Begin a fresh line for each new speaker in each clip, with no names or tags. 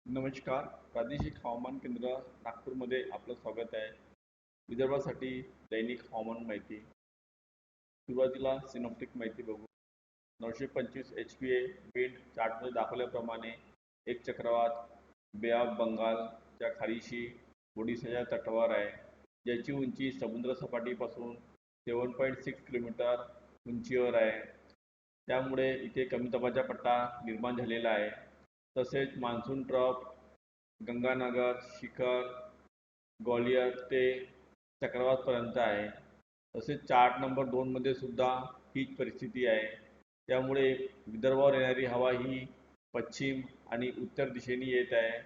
नमस्कार. प्रादेशिक हवामान केंद्र नागपूरमध्ये आपलं स्वागत आहे. विदर्भासाठी दैनिक हवामान माहिती. सुरुवातीला सिनॉप्टिक माहिती बघू. 925 HPA विंड चार्टमध्ये दाखवल्याप्रमाणे एक चक्रवात बे ऑफ बंगालच्या खाडीशी ओडिशाच्या तटावर आहे, ज्याची उंची समुद्र सपाटीपासून 7.6 किलोमीटर उंचीवर आहे. त्यामुळे इथे कमी दाबाचा पट्टा निर्माण झालेला आहे. तसेच मान्सून ट्रफ गंगानगर, शिखर, ग्वालियर ते चक्रवातपर्यंत आहे. तसेच चार्ट नंबर 2 मध्ये सुद्धा हीच परिस्थिती आहे. त्यामुळे विदर्भावर येणारी हवा ही पश्चिम आणि उत्तर दिशेने येत आहे.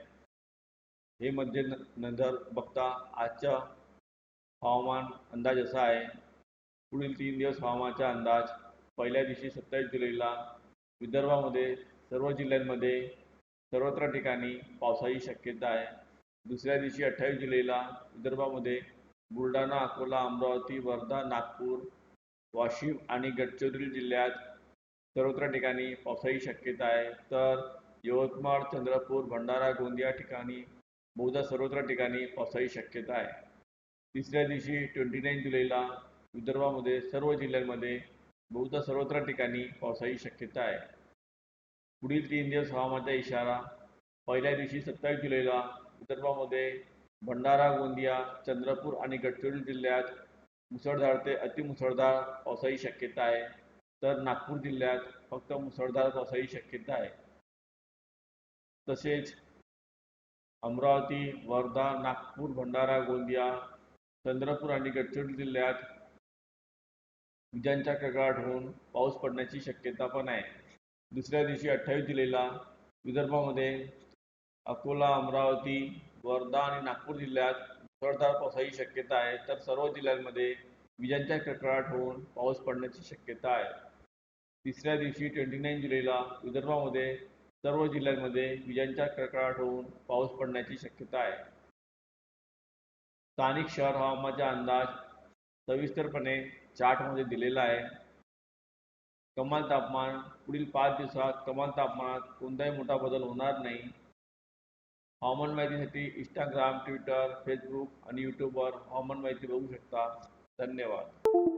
हे मध्ये नंतर बघता आजचा हवामान अंदाज असा आहे. पुढील 3 दिवस हवामानाचा अंदाज. पहिल्या दिवशी 27 जुलैला विदर्भामध्ये सर्व जिल्ह्यांमध्ये सर्वत्र ठिकाणी पावसाची शक्यता आहे. दुसऱ्या दिवशी 28 जुलैला विदर्भामध्ये बुलढाणा, अकोला, अमरावती, वर्धा, नागपूर, वाशिम आणि गडचिरोली जिल्ह्यात सर्वत्र ठिकाणी पावसाची शक्यता आहे. तर यवतमाळ, चंद्रपूर, भंडारा, गोंदिया ठिकाणी बहुधा सर्वत्र ठिकाणी पावसाची शक्यता आहे. तिसऱ्या दिवशी 29 जुलैला विदर्भामध्ये सर्व जिल्ह्यांमध्ये बहुधा सर्वत्र ठिकाणी पावसाची शक्यता आहे. पुढील 3 दिवस हवामानाचा इशारा. पहिल्या दिवशी 27 जुलैला विदर्भामध्ये भंडारा, गोंदिया, चंद्रपूर आणि गडचिरोली जिल्ह्यात मुसळधार ते अतिमुसळधार पावसाची शक्यता आहे. तर नागपूर जिल्ह्यात फक्त मुसळधार पावसाची शक्यता आहे. तसेच अमरावती, वर्धा, नागपूर, भंडारा, गोंदिया, चंद्रपूर आणि गडचिरोली जिल्ह्यात विजांचा कडकडाट होऊन पाऊस पडण्याची शक्यता पण आहे. दुसऱ्या दिवशी 28 जुलैला विदर्भामध्ये अकोला, अमरावती, वर्धा आणि नागपूर जिल्ह्यात मुसळधार पावसाची शक्यता आहे. तर सर्व जिल्ह्यांमध्ये विजांचा कडकडाट होऊन पाऊस पडण्याची शक्यता आहे. तिसऱ्या दिवशी 29 जुलैला विदर्भामध्ये सर्व जिल्ह्यांमध्ये विजांचा कडकडाट होऊन पाऊस पडण्याची शक्यता आहे. स्थानिक शहर हवामानाचा अंदाज सविस्तरपणे चार्टमध्ये दिलेला आहे. कमाल तापमान. पुढील 5 दिवसात कमाल तापमानात कोणताही मोठा बदल होणार नाही. हवामान माहितीसाठी इंस्टाग्राम, ट्विटर, फेसबुक आणि यूट्यूबवर हवामान माहिती बघू शकता. धन्यवाद.